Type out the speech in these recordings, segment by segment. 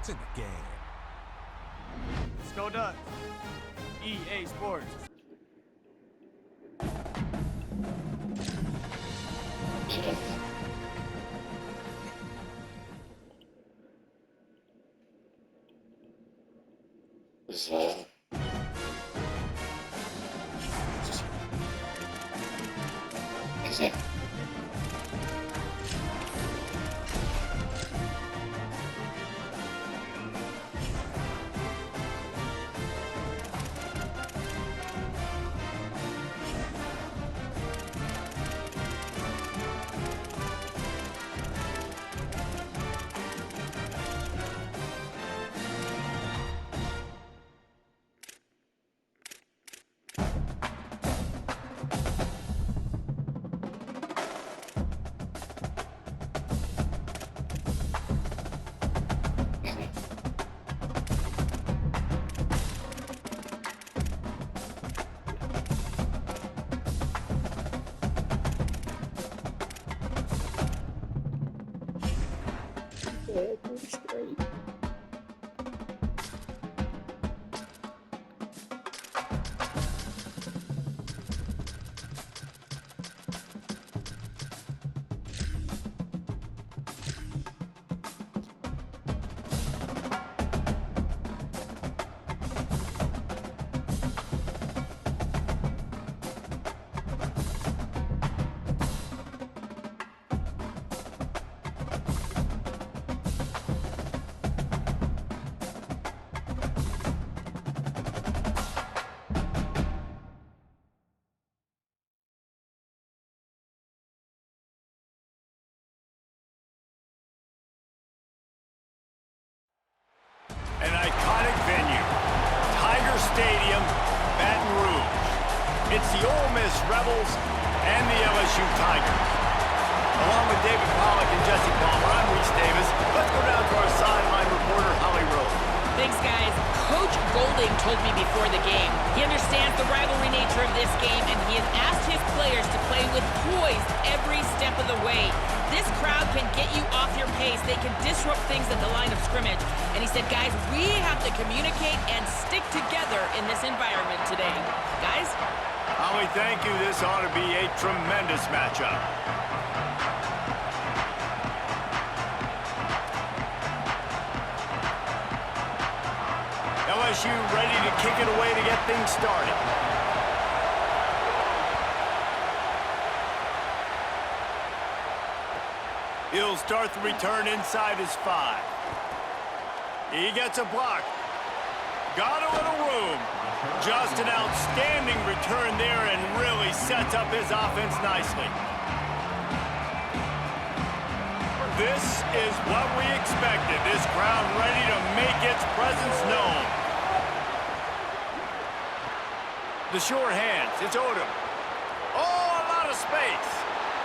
It's in the game. Let's go Ducks. EA Sports. An iconic venue, Tiger Stadium, Baton Rouge. It's the Ole Miss Rebels and the LSU Tigers. Along with David Pollack and Jesse Palmer, I'm Reese Davis. Let's go down to our sideline reporter, Holly Rowe. Thanks, guys. Coach Golding told me before the game. He understands the rivalry nature of this game, and he has asked his players to play with poise every step of the way. This crowd can get you off your pace. They can disrupt things at the line of scrimmage. And he said, guys, we have to communicate and stick together in this environment today. Guys? Holly, thank you. This ought to be a tremendous matchup. LSU ready to kick it away to get things started. He'll start the return inside his 5. He gets a block. Got a little room. Just an outstanding return there and really sets up his offense nicely. This is what we expected. This crowd ready to make its presence known. The short hands. It's Odom. Oh, a lot of space.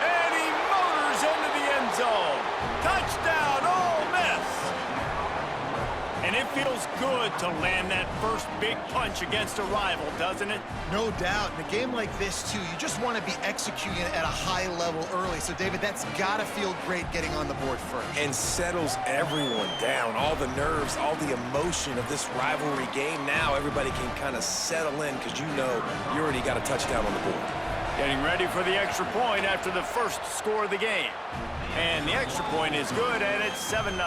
And he motors into the end zone. Touchdown, Ole Miss. And it feels good to land that first big punch against a rival, doesn't it? No doubt. In a game like this, too, you just want to be executing at a high level early. So, David, that's got to feel great getting on the board first. And settles everyone down. All the nerves, all the emotion of this rivalry game. Now everybody can kind of settle in because you know you already got a touchdown on the board. Getting ready for the extra point after the first score of the game. And the extra point is good, and it's 7-0.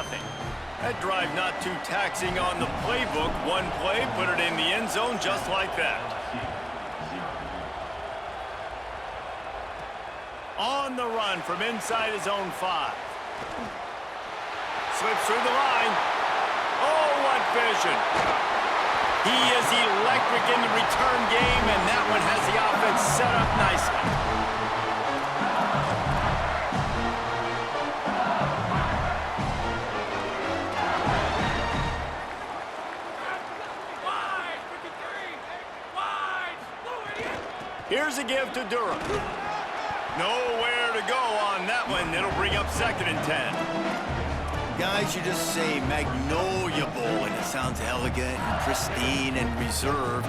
That drive not too taxing on the playbook. One play, put it in the end zone just like that. On the run from inside his own 5. Slips through the line. Oh, what vision. He is electric in the return game, and that one has the offense set up nicely. Here's a give to Durham. Nowhere to go on that one. It'll bring up 2nd and 10. Guys, you just say Magnolia Bowl, and it sounds elegant and pristine and reserved.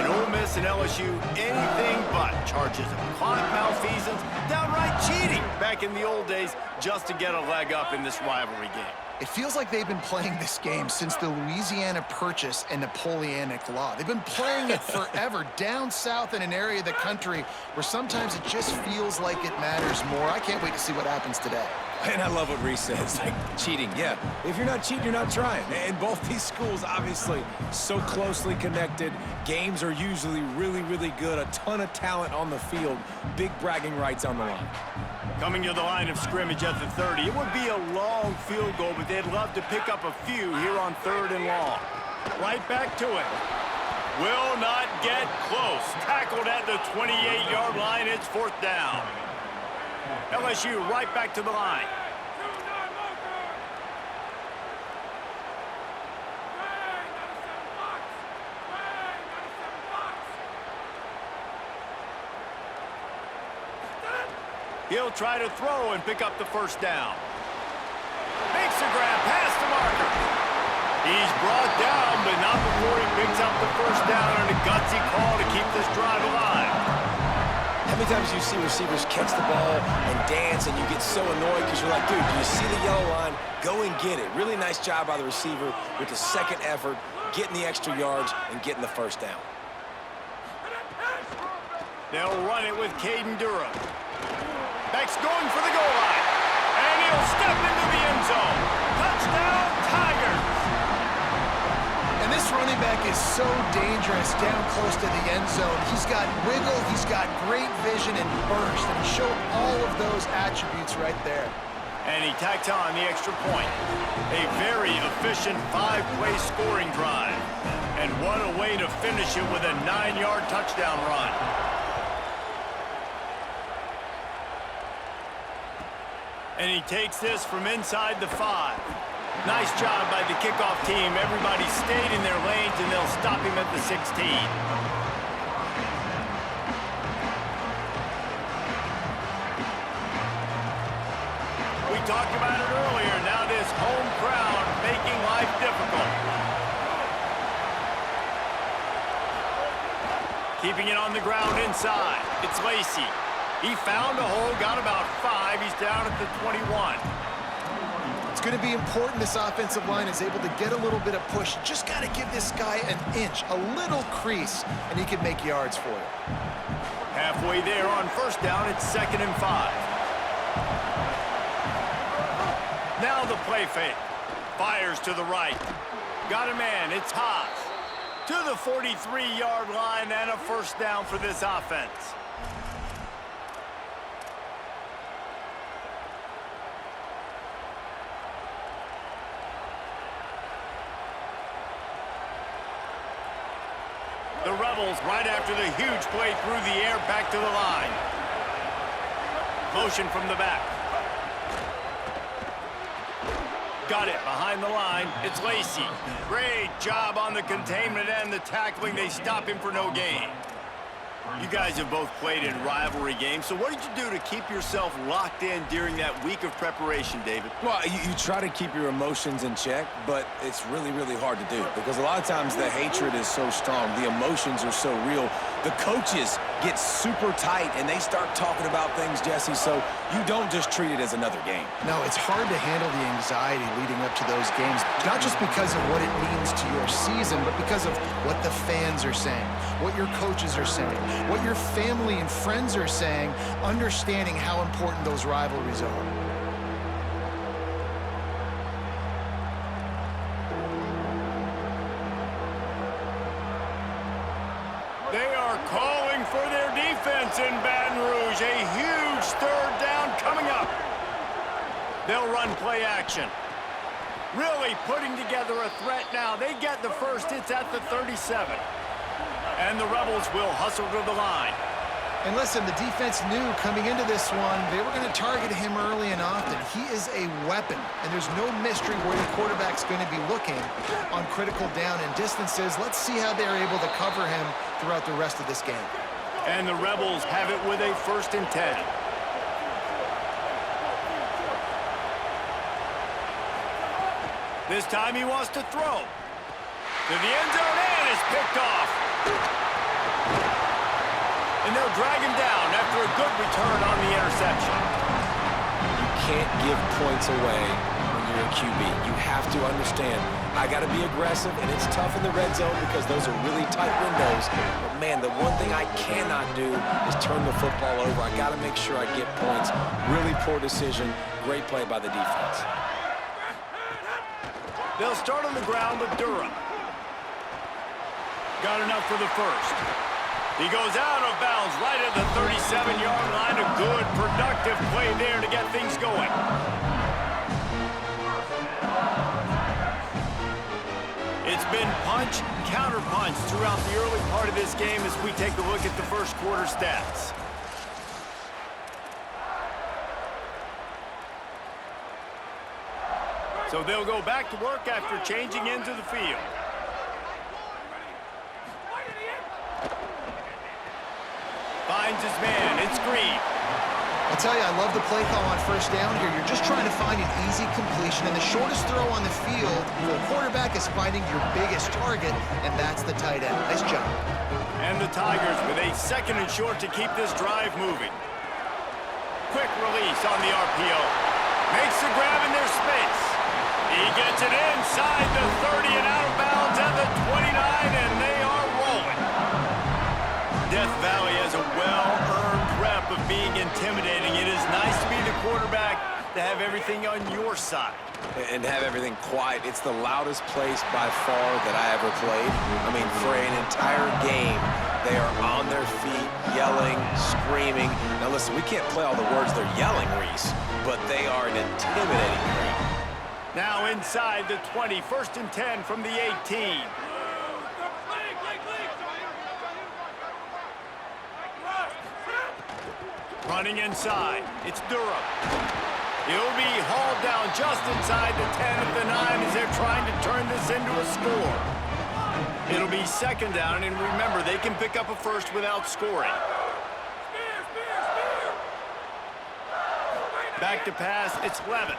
And Ole Miss and LSU, anything but charges of clock malfeasance, downright cheating back in the old days just to get a leg up in this rivalry game. It feels like they've been playing this game since the Louisiana Purchase and Napoleonic Law. They've been playing it forever down south in an area of the country where sometimes it just feels like it matters more. I can't wait to see what happens today. And I love what Reese says, like, cheating. Yeah, if you're not cheating, you're not trying. And both these schools, obviously, so closely connected. Games are usually really, really good. A ton of talent on the field. Big bragging rights on the line. Coming to the line of scrimmage at the 30. It would be a long field goal, but they'd love to pick up a few here on 3rd and long. Right back to it. Will not get close. Tackled at the 28-yard line. It's 4th down. LSU right back to the line. He'll try to throw and pick up the 1st down. Makes the grab past the marker. He's brought down, but not before he picks up the 1st down and a gutsy call to keep this drive alive. How many times do you see receivers catch the ball and dance and you get so annoyed because you're like, dude, do you see the yellow line? Go and get it. Really nice job by the receiver with the second effort, getting the extra yards and getting the 1st down. They'll run it with Caden Durham. Beck's going for the goal line. And he'll step into the end zone. Touchdown, Tigers! And this running back is so dangerous down close to the end zone. He's got wiggle, he's got great vision and burst, and he showed all of those attributes right there. And he tacks on the extra point. A very efficient 5-play scoring drive. And what a way to finish it with a 9-yard touchdown run. And he takes this from inside the 5. Nice job by the kickoff team. Everybody stayed in their lanes, and they'll stop him at the 16. We talked about it earlier. Now this home crowd making life difficult. Keeping it on the ground inside. It's Lacey. He found a hole, got about 5. He's down at the 21. It's going to be important this offensive line is able to get a little bit of push. Just got to give this guy an inch, a little crease, and he can make yards for you. Halfway there on 1st down, it's 2nd and 5. Now the play fake. Fires to the right. Got a man, it's Haas. To the 43-yard line and a 1st down for this offense. The Rebels, right after the huge play through the air, back to the line. Motion from the back. Got it behind the line. It's Lacey. Great job on the containment and the tackling. They stop him for no gain. You guys have both played in rivalry games, so what did you do to keep yourself locked in during that week of preparation, David? Well, you try to keep your emotions in check, but it's really, really hard to do because a lot of times the hatred is so strong. The emotions are so real. The coaches get super tight, and they start talking about things, Jesse, so you don't just treat it as another game. No, it's hard to handle the anxiety leading up to those games, not just because of what it means to your season, but because of what the fans are saying, what your coaches are saying, what your family and friends are saying, understanding how important those rivalries are. They are calling for their defense in Baton Rouge. A huge 3rd down coming up. They'll run play action. Really putting together a threat now. They get the 1st. It's at the 37. And the Rebels will hustle to the line. And listen, the defense knew coming into this one, they were going to target him early and often. He is a weapon, and there's no mystery where the quarterback's going to be looking on critical down and distances. Let's see how they're able to cover him throughout the rest of this game. And the Rebels have it with a 1st and 10. This time he wants to throw. To the end zone, and is picked off. And they'll drag him down after a good return on the interception. You can't give points away when you're a QB. You have to understand, I got to be aggressive, and it's tough in the red zone because those are really tight windows. But, man, the one thing I cannot do is turn the football over. I got to make sure I get points. Really poor decision. Great play by the defense. They'll start on the ground with Durham. Got enough for the first. He goes out of bounds right at the 37-yard line. A good, productive play there to get things going. It's been punch, counter-punch throughout the early part of this game as we take a look at the first quarter stats. So they'll go back to work after changing into the field. Finds his man. It's Green. I tell you, I love the play call on first down here. You're just trying to find an easy completion, and the shortest throw on the field for the quarterback is finding your biggest target, and that's the tight end. Nice job. And the Tigers with a 2nd and short to keep this drive moving. Quick release on the RPO. Makes the grab in their space. He gets it inside the 30 and out of bounds at the 29, and they are rolling. Death Valley has a well-earned rep of being intimidating. It is nice to be the quarterback, to have everything on your side. And have everything quiet. It's the loudest place by far that I ever played. I mean, for an entire game, they are on their feet, yelling, screaming. Now listen, we can't play all the words they're yelling, Reese, but they are an intimidating group. Now inside the 20, 1st and 10 from the 18. Running inside, it's Durham. He'll be hauled down just inside the 10 of the 9 as they're trying to turn this into a score. It'll be 2nd down, and remember, they can pick up a first without scoring. Back to pass, it's Levin.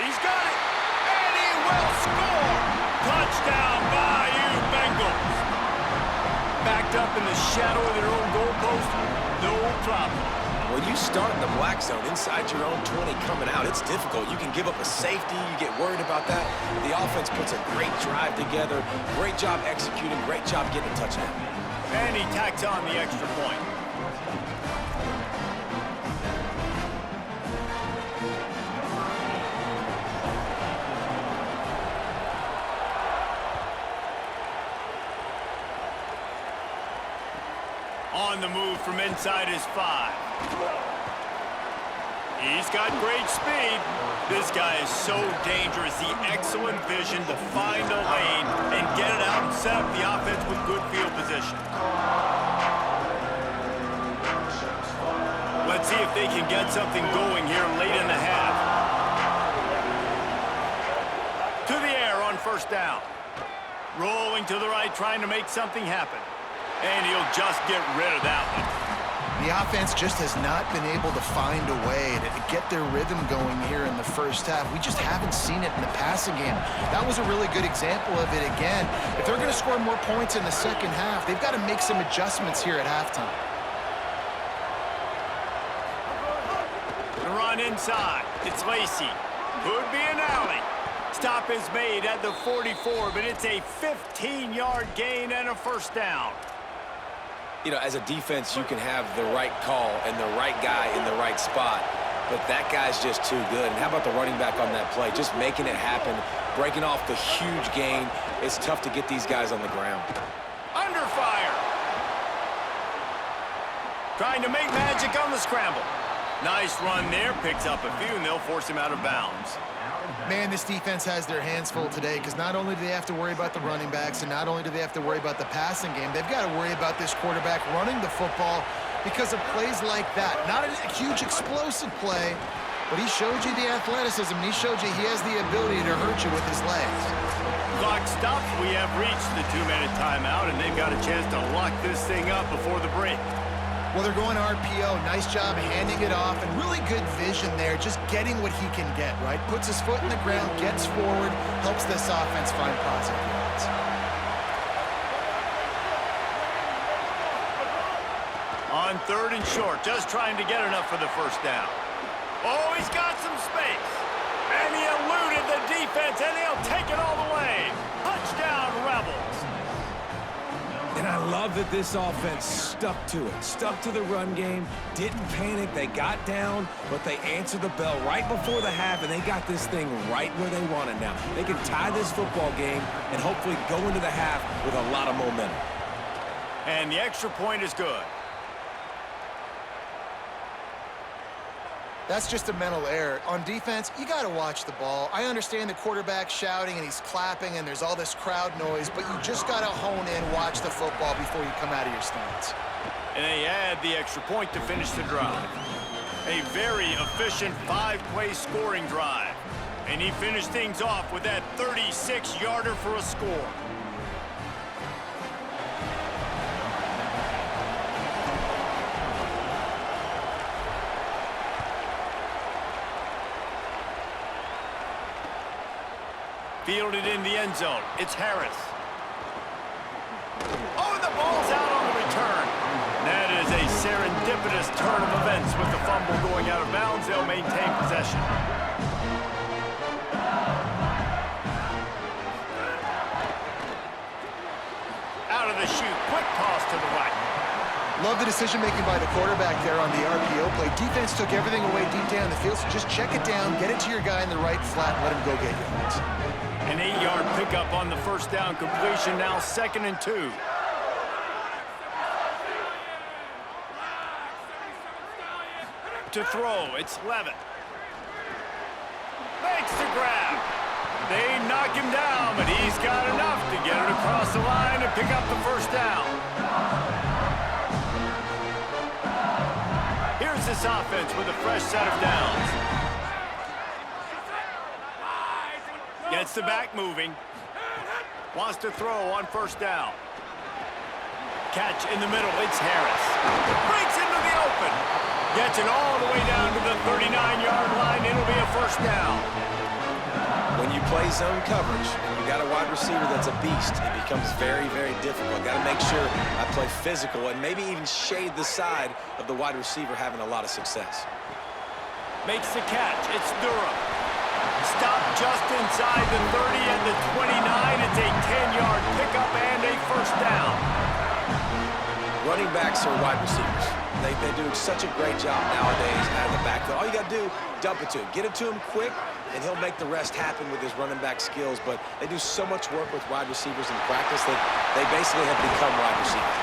He's got it, and he will score! Touchdown, Bayou Bengals! Backed up in the shadow of their own goalpost, no problem. When you start in the black zone inside your own 20 coming out, it's difficult. You can give up a safety. You get worried about that. The offense puts a great drive together. Great job executing. Great job getting a touchdown. And he tacks on the extra point. On the move from inside his 5. He's got great speed. This guy is so dangerous. The excellent vision to find a lane and get it out and set up the offense with good field position. Let's see if they can get something going here late in the half. To the air on 1st down. Rolling to the right, trying to make something happen. And he'll just get rid of that one. The offense just has not been able to find a way to get their rhythm going here in the first half. We just haven't seen it in the passing game. That was a really good example of it again. If they're going to score more points in the second half, they've got to make some adjustments here at halftime. The run inside. It's Lacy. Could be an alley. Stop is made at the 44, but it's a 15-yard gain and a 1st down. You know, as a defense, you can have the right call and the right guy in the right spot, but that guy's just too good. And how about the running back on that play? Just making it happen, breaking off the huge gain. It's tough to get these guys on the ground. Under fire. Trying to make magic on the scramble. Nice run there, picks up a few, and they'll force him out of bounds. Man, this defense has their hands full today because not only do they have to worry about the running backs and not only do they have to worry about the passing game, they've got to worry about this quarterback running the football because of plays like that. Not a huge explosive play, but he showed you the athleticism, and he showed you he has the ability to hurt you with his legs. Clock stops. We have reached the 2-minute timeout, and they've got a chance to lock this thing up before the break. Well, they're going RPO. Nice job handing it off, and really good vision there, just getting what he can get, right? Puts his foot in the ground, gets forward, helps this offense find positive yards. On 3rd and short, just trying to get enough for the 1st down. Oh, he's got some space. And he eluded the defense, and he'll take it all the way. Touchdown, Rebels. And I love that this offense stuck to it, stuck to the run game, didn't panic. They got down, but they answered the bell right before the half, and they got this thing right where they want it now. They can tie this football game and hopefully go into the half with a lot of momentum. And the extra point is good. That's just a mental error. On defense, you got to watch the ball. I understand the quarterback shouting and he's clapping and there's all this crowd noise, but you just got to hone in, watch the football before you come out of your stance. And they add the extra point to finish the drive. A very efficient 5-play scoring drive. And he finished things off with that 36-yarder for a score. Fielded in the end zone. It's Harris. Oh, and the ball's out on the return. That is a serendipitous turn of events with the fumble going out of bounds. They'll maintain possession. Out of the chute. Quick toss to the right. Love the decision-making by the quarterback there on the RPO play. Defense took everything away deep down the field, so just check it down, get it to your guy in the right flat, and let him go get yards. An 8-yard pickup on the first down completion, now 2nd and 2. To throw, it's Levitt. Makes the grab. They knock him down, but he's got enough to get it across the line and pick up the first down. Here's this offense with a fresh set of downs. Gets the back moving. Wants to throw on first down. Catch in the middle. It's Harris. Breaks into the open. Gets it all the way down to the 39-yard line. It'll be a first down. When you play zone coverage and you got a wide receiver that's a beast, it becomes very, very difficult. Got to make sure I play physical and maybe even shade the side of the wide receiver having a lot of success. Makes the catch. It's Durham. Stop just inside the 30 and the 29. It's a 10-yard pickup and a first down. Running backs are wide receivers. They do such a great job nowadays out of the backfield. All you got to do, dump it to him. Get it to him quick, and he'll make the rest happen with his running back skills. But they do so much work with wide receivers in practice that they basically have become wide receivers.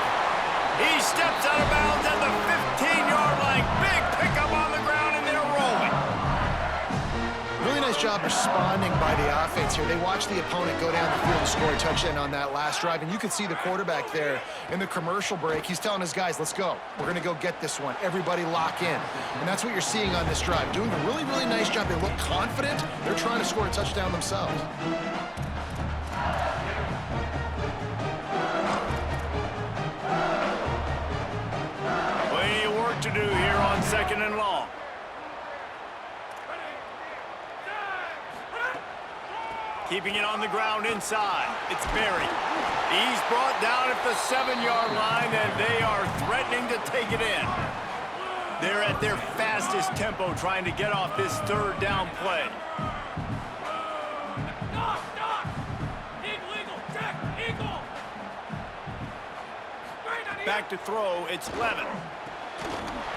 He steps out of bounds at the 15-yard line. Big pickup on the ground, and they're rolling. Really nice job responding by the offense here. They watched the opponent go down the field and score a touchdown on that last drive, and you can see the quarterback there in the commercial break. He's telling his guys, let's go. We're going to go get this one. Everybody lock in. And that's what you're seeing on this drive. Doing a really, really nice job. They look confident. They're trying to score a touchdown themselves. Plenty of work to do here on 2nd and long. Keeping it on the ground inside. It's Berry. He's brought down at the 7-yard line, and they are threatening to take it in. They're at their fastest tempo trying to get off this 3rd down play. Back to throw. It's Levitt.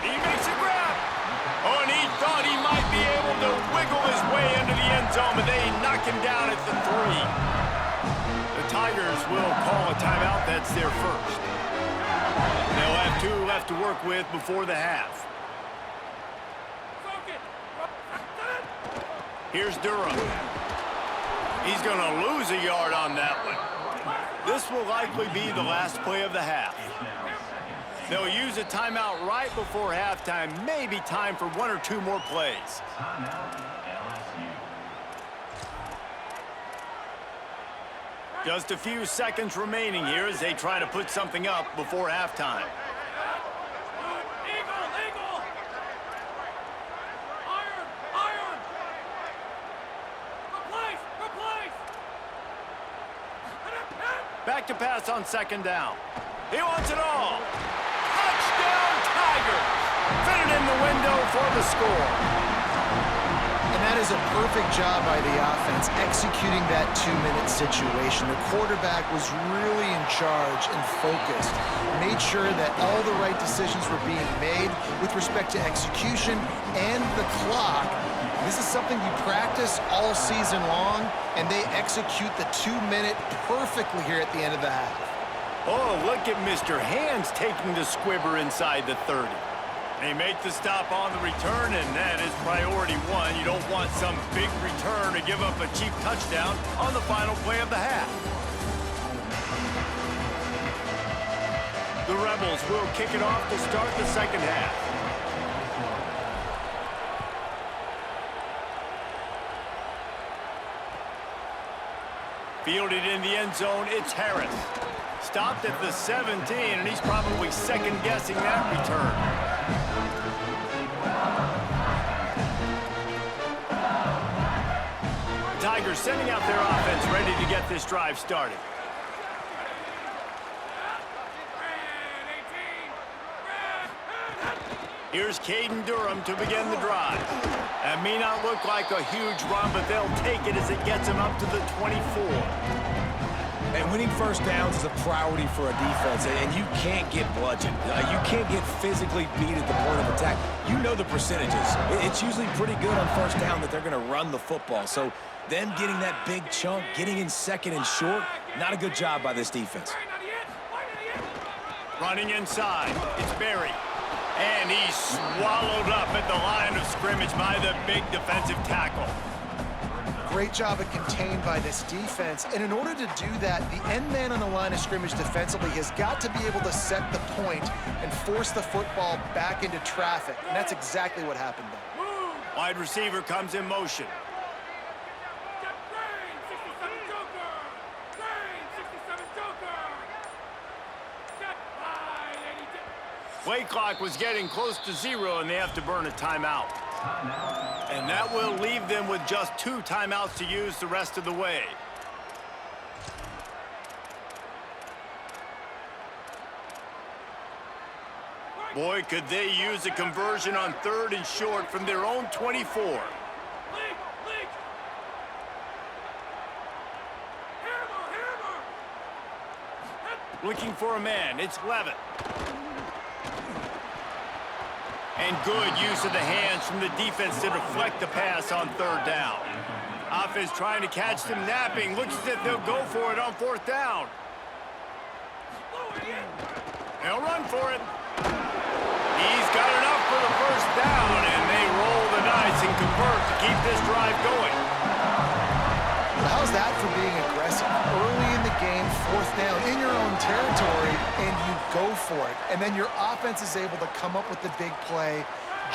He makes a grab. Oh, and he thought he might be able to wiggle his way into the end zone, but they knock him down at the 3. The Tigers will call a timeout. That's their first. They'll have 2 left to work with before the half. Here's Durham. He's going to lose a yard on that one. This will likely be the last play of the half. They'll use a timeout right before halftime. Maybe time for 1 or 2 more plays. Just a few seconds remaining here as they try to put something up before halftime. Back to pass on 2nd down. He wants it all. Touchdown, Tigers! Fit it in the window for the score. And that is a perfect job by the offense executing that 2-minute situation. The quarterback was really in charge and focused, made sure that all the right decisions were being made with respect to execution and the clock. This is something you practice all season long, and they execute the 2-minute perfectly here at the end of the half. Oh, look at Mr. Hands taking the squibber inside the 30. They make the stop on the return, and that is priority one. You don't want some big return to give up a cheap touchdown on the final play of the half. The Rebels will kick it off to start the second half. Fielded in the end zone, it's Harris. Stopped at the 17, and he's probably second-guessing that return. Tigers sending out their offense ready to get this drive started. Here's Caden Durham to begin the drive. That may not look like a huge run, but they'll take it as it gets them up to the 24. And winning first downs is a priority for a defense, and you can't get bludgeoned. You can't get physically beat at the point of attack. You know the percentages. It's usually pretty good on first down that they're going to run the football. So them getting that big chunk, getting in second and short, not a good job by this defense. Running inside, it's Berry. And he's swallowed up at the line of scrimmage by the big defensive tackle. Great job of contained by this defense. And in order to do that, the end man on the line of scrimmage defensively has got to be able to set the point and force the football back into traffic. And that's exactly what happened there. Wide receiver comes in motion. Play clock was getting close to 0, and they have to burn a timeout. And that will leave them with just 2 timeouts to use the rest of the way. Boy, could they use a conversion on 3rd and short from their own 24. Looking for a man, it's Levitt. And good use of the hands from the defense to deflect the pass on 3rd down. Offense trying to catch them napping. Looks as if they'll go for it on 4th down. They'll run for it. He's got enough for the 1st down, and they roll the dice and convert to keep this drive going. Well, how's that for being aggressive? Early in the game, 4th down in your own territory, and you go for it. And then your offense is able to come up with the big play,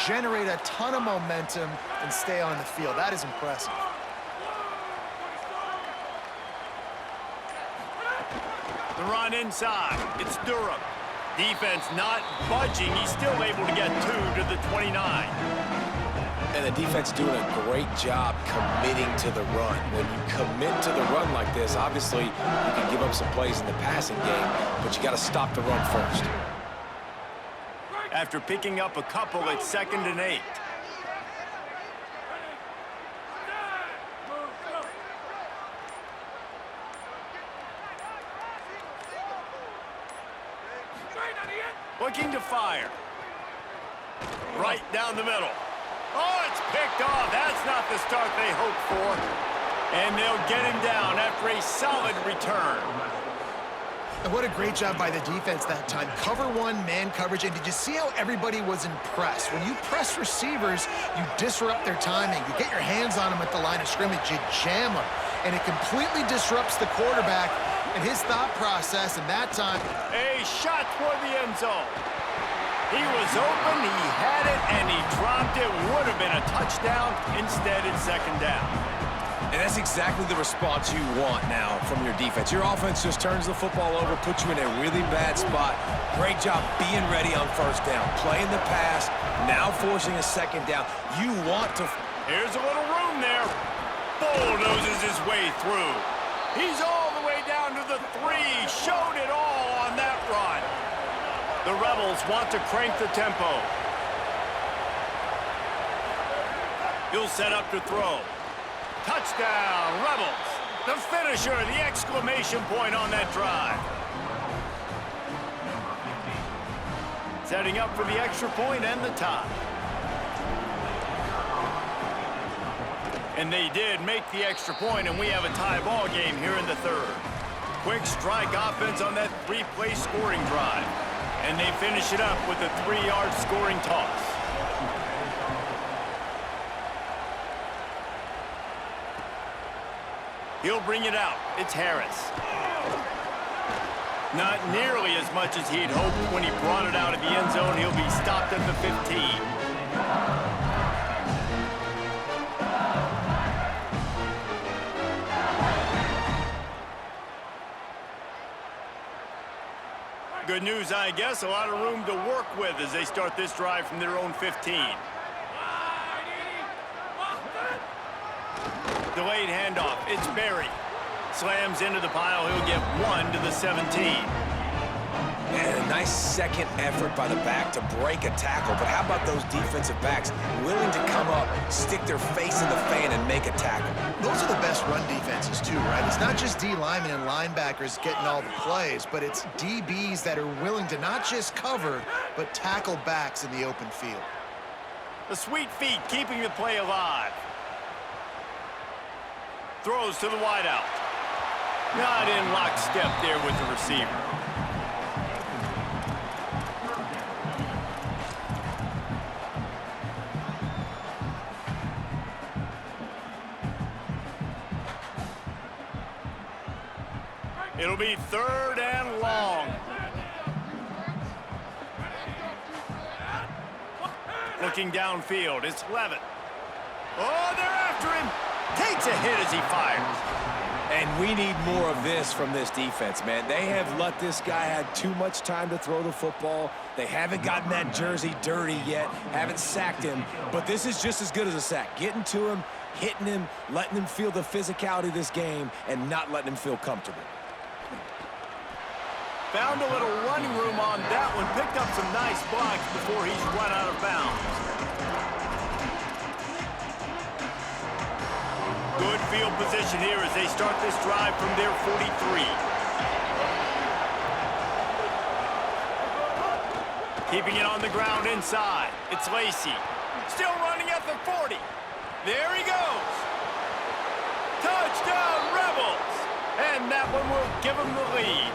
generate a ton of momentum, and stay on the field. That is impressive. The run inside. It's Durham. Defense not budging. He's still able to get 2 to the 29. And the defense doing a great job committing to the run. When you commit to the run like this, obviously you can give up some plays in the passing game, but you got to stop the run first. After picking up a couple, it's 2nd and 8. Looking to fire. Right down the middle. Oh, it's picked off. That's not the start they hoped for. And they'll get him down after a solid return. And what a great job by the defense that time. Cover 1, man coverage. And did you see how everybody was impressed? When you press receivers, you disrupt their timing. You get your hands on them at the line of scrimmage. You jam them. And it completely disrupts the quarterback and his thought process. And that time, A shot toward the end zone. He was open, he had it, and he dropped it. Would have been a touchdown. Instead, it's 2nd down. And that's exactly the response you want now from your defense. Your offense just turns the football over, puts you in a really bad spot. Great job being ready on 1st down, playing the pass, now forcing a 2nd down. You want to... Here's a little room there. Bulldozes his way through. He's all the way down to the 3. Showed it all on that run. The Rebels want to crank the tempo. He'll set up to throw. Touchdown, Rebels. The finisher, the exclamation point on that drive. Setting up for the extra point and the tie. And they did make the extra point, and we have a tie ball game here in the third. Quick strike offense on that three-play scoring drive. And they finish it up with a 3-yard scoring toss. He'll bring it out. It's Harris. Not nearly as much as he'd hoped when he brought it out of the end zone. He'll be stopped at the 15. Good news, I guess. A lot of room to work with as they start this drive from their own 15. Delayed handoff. It's Berry. Slams into the pile. He'll get 1 to the 17. And a nice second effort by the back to break a tackle. But how about those defensive backs willing to come up, stick their face in the fan, and make a tackle? Those are the best run defenses, too, right? It's not just D linemen and linebackers getting all the plays, but it's DBs that are willing to not just cover, but tackle backs in the open field. The sweet feet keeping the play alive. Throws to the wideout. Not in lockstep there with the receiver. It'll be 3rd and long. Looking downfield, it's Levitt. Oh, they're after him. Takes a hit as he fires. And we need more of this from this defense, man. They have let this guy have too much time to throw the football. They haven't gotten that jersey dirty yet, haven't sacked him. But this is just as good as a sack. Getting to him, hitting him, letting him feel the physicality of this game, and not letting him feel comfortable. Found a little running room on that one. Picked up some nice blocks before he's run out of bounds. Good field position here as they start this drive from their 43. Keeping it on the ground inside. It's Lacy. Still running at the 40. There he goes. Touchdown, Rebels! And that one will give them the lead.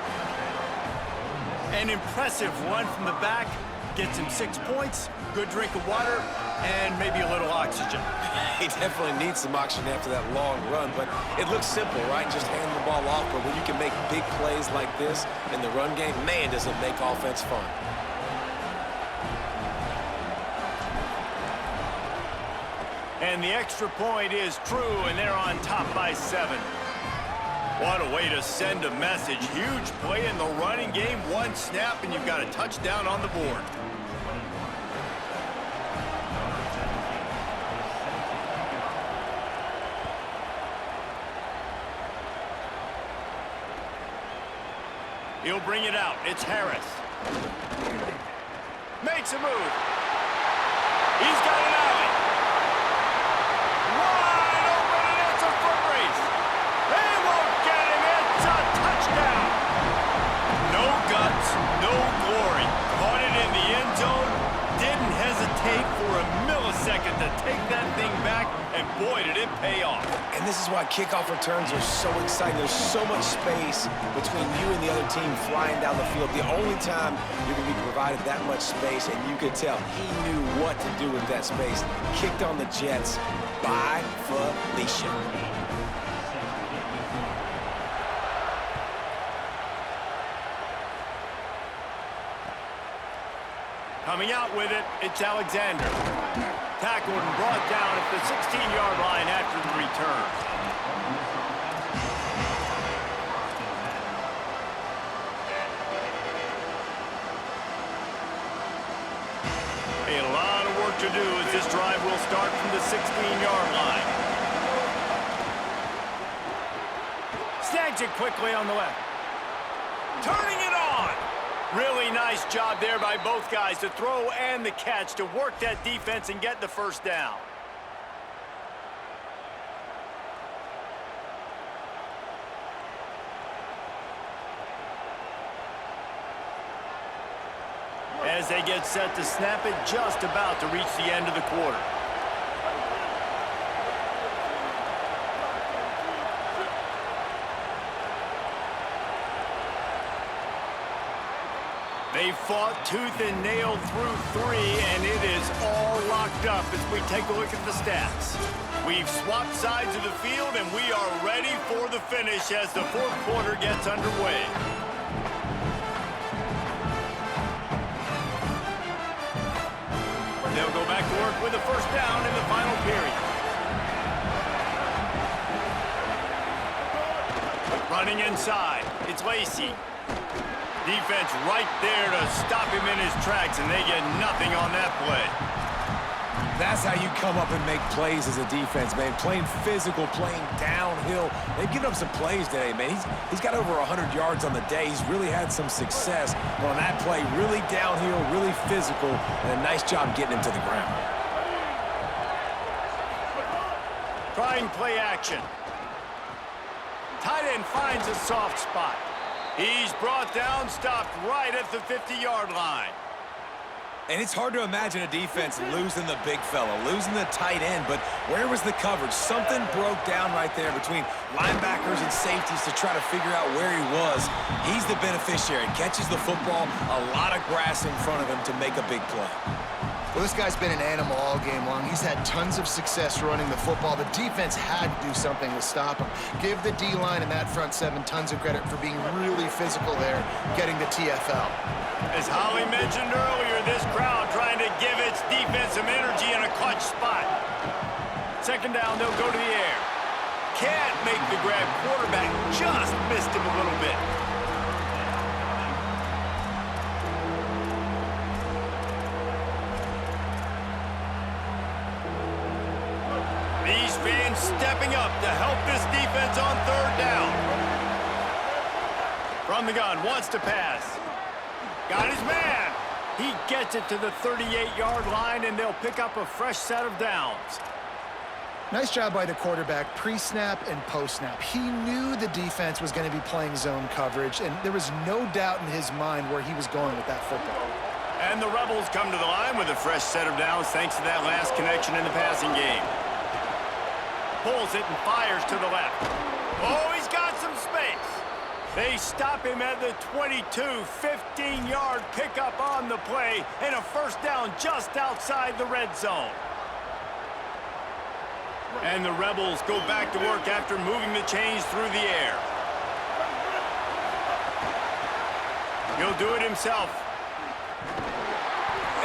An impressive run from the back. Gets him 6 points, good drink of water, and maybe a little oxygen. He definitely needs some oxygen after that long run, but it looks simple, right? Just hand the ball off, but when you can make big plays like this in the run game, man, does it make offense fun. And the extra point is true, and they're on top by 7. What a way to send a message. Huge play in the running game. 1 snap, and you've got a touchdown on the board. He'll bring it out. It's Harris. Makes a move. He's got an alley. Wide open, and it's a foot race. They won't get him. It's a touchdown. No guts, no glory. Caught it in the end zone. Didn't hesitate for a millisecond to take that thing back, and boy, did it pay off. And this is why kickoff returns are so exciting. There's so much space between you and the other team flying down the field. The only time you're going to be provided that much space, and you could tell he knew what to do with that space. Kicked on the Jets by Felicia. Coming out with it, it's Alexander. Tackled and brought down at the 16-yard line after the return. A lot of work to do as this drive will start from the 16-yard line. Snags it quickly on the left. Turning it on! Really nice job there by both guys to throw and the catch to work that defense and get the first down. as they get set to snap it just about to reach the end of the quarter. They fought tooth and nail through 3, and it is all locked up as we take a look at the stats. We've swapped sides of the field, and we are ready for the finish as the fourth quarter gets underway. They'll go back to work with a first down in the final period. Running inside, it's Lacy. Defense right there to stop him in his tracks, and they get nothing on that play. That's how you come up and make plays as a defense, man. Playing physical, playing downhill. They've given up some plays today, man. He's got over 100 yards on the day. He's really had some success on that play. Really downhill, really physical, and a nice job getting him to the ground. Trying play action. Tight end finds a soft spot. He's brought down, stopped right at the 50-yard line. And it's hard to imagine a defense losing the big fella, losing the tight end, but where was the coverage? Something broke down right there between linebackers and safeties to try to figure out where he was. He's the beneficiary, catches the football, a lot of grass in front of him to make a big play. Well, this guy's been an animal all game long. He's had tons of success running the football. The defense had to do something to stop him. Give the D-line and that front seven tons of credit for being really physical there, getting the TFL. As Holly mentioned earlier, this crowd trying to give its defense some energy in a clutch spot. Second down, they'll go to the air. Can't make the grab. Quarterback just missed him a little bit. These fans stepping up to help this defense on third down. From the gun, wants to pass. Got his man. He gets it to the 38-yard line, and they'll pick up a fresh set of downs. Nice job by the quarterback, pre-snap and post-snap. He knew the defense was going to be playing zone coverage, and there was no doubt in his mind where he was going with that football. And the Rebels come to the line with a fresh set of downs thanks to that last connection in the passing game. Pulls it and fires to the left. Oh, he's got some space. They stop him at the 22, 15-yard pickup on the play, and a first down just outside the red zone. And the Rebels go back to work after moving the chains through the air. He'll do it himself.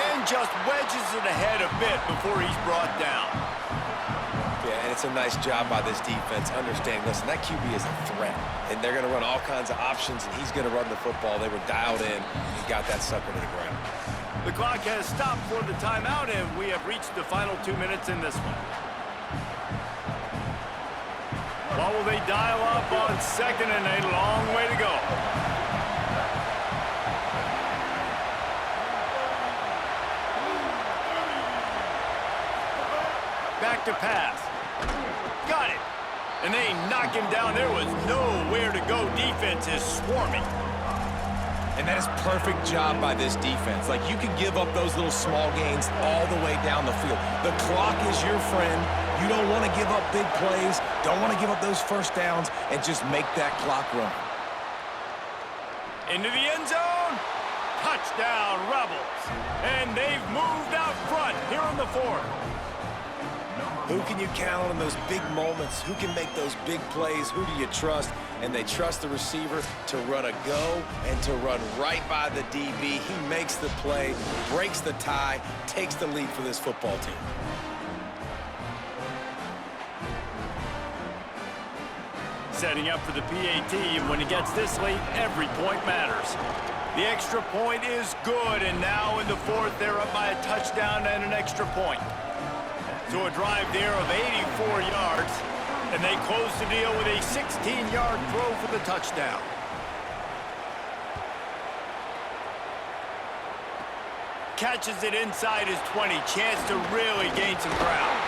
And just wedges it ahead a bit before he's brought down. Yeah, and it's a nice job by this defense. Understand, listen, that QB is a threat. And they're going to run all kinds of options, and he's going to run the football. They were dialed in and got that sucker to the ground. The clock has stopped for the timeout, and we have reached the final 2 minutes in this one. What will they dial up on second and a long way to go? Back to pass. Got it. And they knock him down. There was nowhere to go. Defense is swarming. And that is perfect job by this defense. Like, you can give up those little small gains all the way down the field. The clock is your friend. You don't want to give up big plays, don't want to give up those first downs, and just make that clock run. Into the end zone. Touchdown, Rebels. And they've moved out front here in the fourth. Who can you count on in those big moments? Who can make those big plays? Who do you trust? And they trust the receiver to run a go and to run right by the DB. He makes the play, breaks the tie, takes the lead for this football team. Setting up for the PAT, and when it gets this late, every point matters. The extra point is good, and now in the fourth, they're up by a touchdown and an extra point. So a drive there of 84 yards, and they close the deal with a 16-yard throw for the touchdown. Catches it inside his 20, chance to really gain some ground.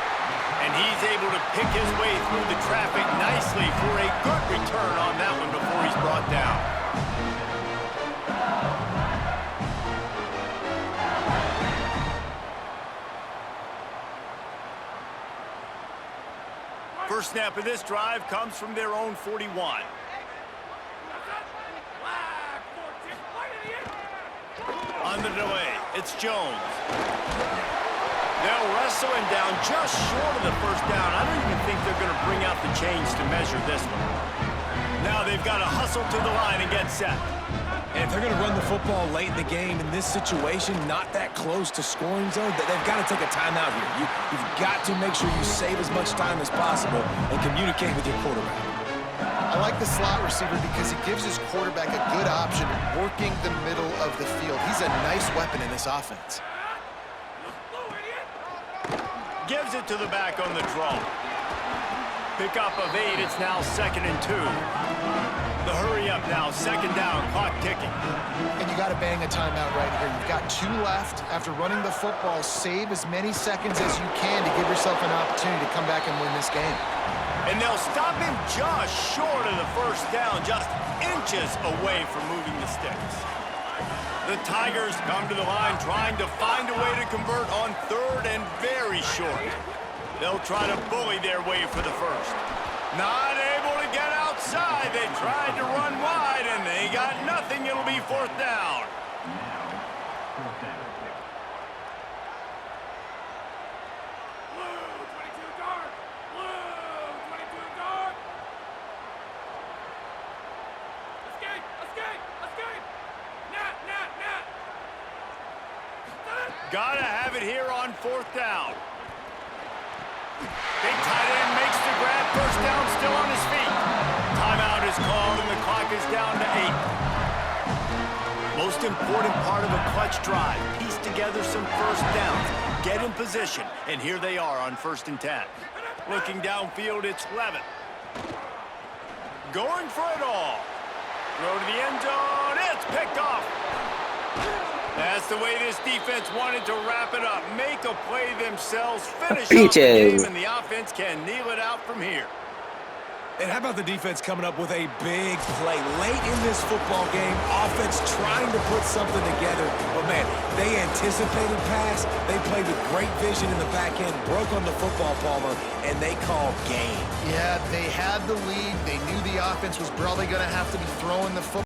And he's able to pick his way through the traffic nicely for a good return on that one before he's brought down. First snap of this drive comes from their own 41. On the delay, it's Jones. They'll wrestle him down just short of the first down. I don't even think they're going to bring out the chains to measure this one. Now they've got to hustle to the line and get set. And if they're going to run the football late in the game in this situation, not that close to scoring zone, they've got to take a timeout here. You've got to make sure you save as much time as possible and communicate with your quarterback. I like the slot receiver because he gives his quarterback a good option working the middle of the field. He's a nice weapon in this offense. Gives it to the back on the draw. Pickup of 8, it's now 2nd and 2. The hurry up now, 2nd down, clock ticking. And you got to bang a timeout right here. You've got 2 left. After running the football, save as many seconds as you can to give yourself an opportunity to come back and win this game. And they'll stop him just short of the first down, just inches away from moving the sticks. The Tigers come to the line trying to find a way to convert on 3rd and very short. They'll try to bully their way for the first. Not able to get outside. They tried to run wide, and they got nothing. It'll be 4th down. Gotta have it here on 4th down. Big tight end makes the grab. First down, still on his feet. Timeout is called, and the clock is down to 8. Most important part of a clutch drive. Piece together some first downs. Get in position, and here they are on 1st and 10. Looking downfield, it's Levitt. Going for it all. Throw to the end zone. It's picked off. That's the way this defense wanted to wrap it up. Make a play themselves, finish off the game, and the offense can kneel it out from here. And how about the defense coming up with a big play late in this football game? Offense trying to put something together. But, man, they anticipated pass. They played with great vision in the back end, broke on the football, Palmer, and they called game. Yeah, they had the lead. They knew the offense was probably going to have to be throwing the football.